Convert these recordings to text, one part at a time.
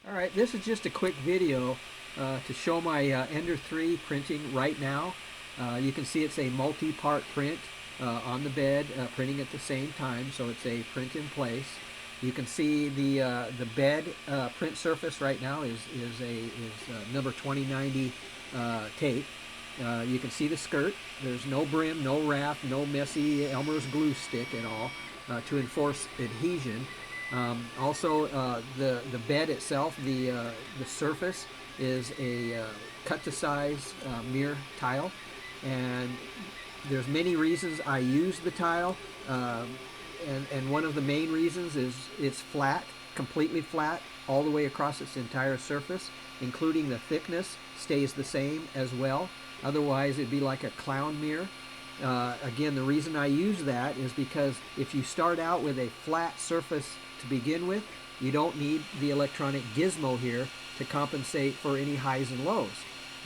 Alright, this is just a quick video to show my Ender 3 printing right now. You can see it's a multi-part print on the bed, printing at the same time, so it's a print in place. You can see the bed print surface right now is number 2090 tape. You can see the skirt. There's no brim, no wrap, no messy Elmer's glue stick at all to enforce adhesion. Also, the bed itself, the surface is a cut to size mirror tile, and there's many reasons I use the tile, and one of the main reasons is it's flat, completely flat, all the way across its entire surface, including the thickness stays the same as well. Otherwise, it'd be like a clown mirror. Again, the reason I use that is because if you start out with a flat surface to begin with, you don't need the electronic gizmo here to compensate for any highs and lows.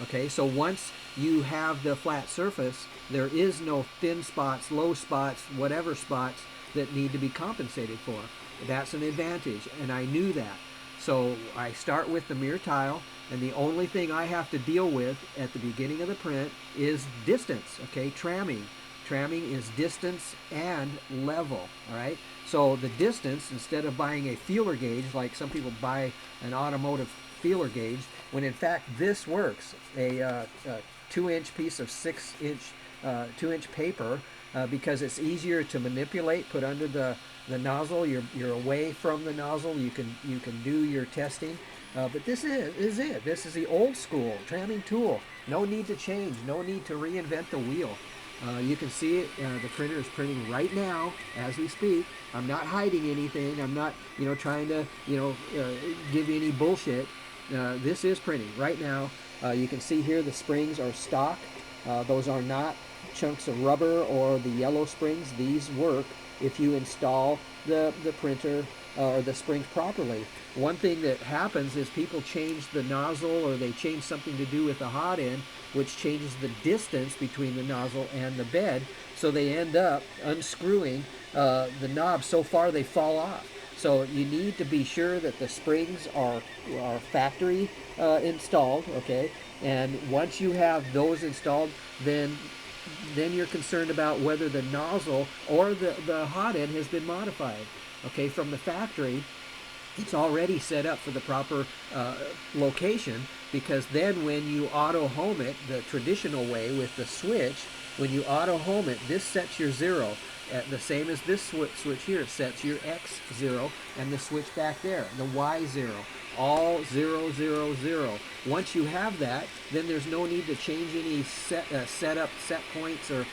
Okay, so once you have the flat surface, there is no thin spots, low spots, whatever spots that need to be compensated for. That's an advantage, and I knew that. So I start with the mirror tile, and the only thing I have to deal with at the beginning of the print is distance, okay, tramming. Tramming is distance and level, all right? So the distance, instead of buying a feeler gauge, like some people buy an automotive feeler gauge, when in fact this works, a 2-inch piece of 2-inch paper, because it's easier to manipulate, put under the nozzle. You're away from the nozzle. You can do your testing. But this is it. This is the old school tramming tool. No need to change. No need to reinvent the wheel. You can see it. The printer is printing right now as we speak. I'm not hiding anything. I'm not trying to give you any bullshit. This is printing right now. You can see here the springs are stock. Those are not chunks of rubber or the yellow springs. These work if you install the printer or the springs properly. One thing that happens is people change the nozzle, or they change something to do with the hot end, which changes the distance between the nozzle and the bed, so they end up unscrewing the knobs so far they fall off. So you need to be sure that the springs are factory installed, okay? And once you have those installed, then you're concerned about whether the nozzle or the hot end has been modified. Okay, from the factory, it's already set up for the proper location, because then when you auto home it the traditional way with the switch, when you auto home it, this sets your 0. The same as this switch here, it sets your X0, and the switch back there, the Y0. All 0, 0, 0. Once you have that, then there's no need to change any set points or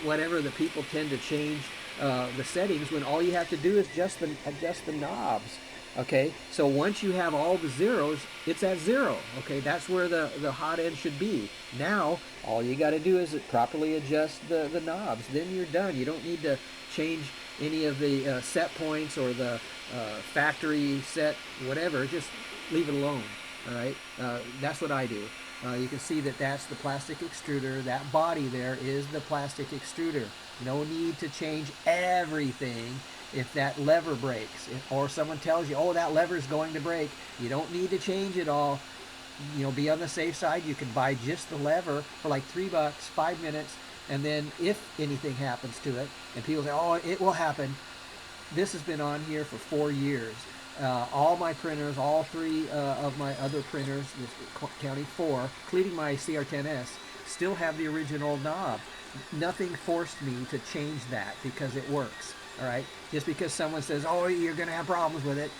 whatever that people tend to change the settings, when all you have to do is just adjust the knobs. Okay, so once you have all the zeros, it's at 0. Okay, that's where the hot end should be. Now, all you got to do is properly adjust the knobs. Then you're done. You don't need to change any of the set points or the factory set, whatever. Just leave it alone. All right, that's what I do. You can see that that's the plastic extruder. That body there is the plastic extruder. No need to change everything. If that lever breaks, or someone tells you, oh, that lever is going to break, you don't need to change it all. Be on the safe side. You can buy just the lever for like $3, 5 minutes, and then if anything happens to it, and people say, oh, it will happen. This has been on here for 4 years. All my printers, all 3 of my other printers, counting 4, including my CR10S, still have the original knob. Nothing forced me to change that because it works. All right, just because someone says, oh, you're going to have problems with it,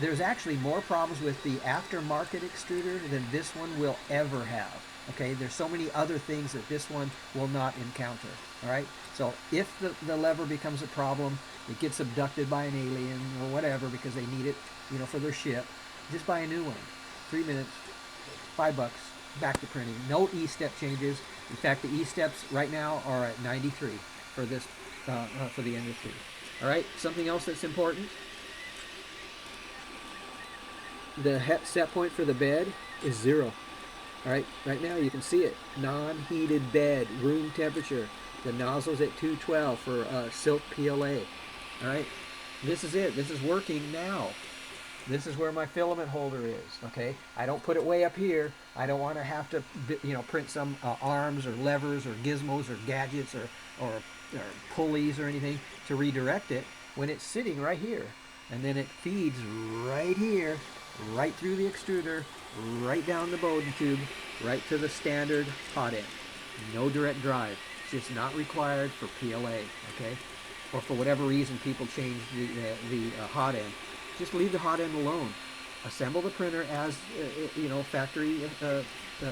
there's actually more problems with the aftermarket extruder than this one will ever have. Okay, there's so many other things that this one will not encounter. All right, so if the lever becomes a problem, it gets abducted by an alien or whatever because they need it, for their ship, just buy a new one. 3 minutes, $5, back to printing. No E-step changes. In fact, the E-steps right now are at 93 for this for the Ender 3. All right, something else that's important. The set point for the bed is 0. All right, right now you can see it. Non-heated bed, room temperature. The nozzle's at 212 for silk PLA. All right, this is it. This is working now. This is where my filament holder is, okay? I don't put it way up here. I don't want to have to, print some arms or levers or gizmos or gadgets or pulleys or anything to redirect it when it's sitting right here. And then it feeds right here, right through the extruder, right down the Bowden tube, right to the standard hot end. No direct drive. It's just not required for PLA, okay? Or for whatever reason people change the hot end. Just leave the hot end alone. Assemble the printer as factory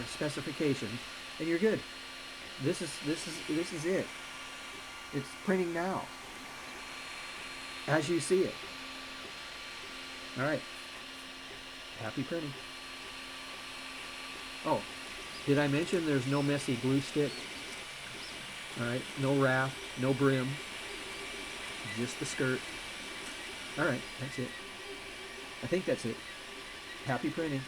specifications, and you're good. This is it. It's printing now, as you see it. All right. Happy printing. Oh, did I mention there's no messy glue stick? All right, no raft, no brim, just the skirt. All right, that's it. I think that's it. Happy printing.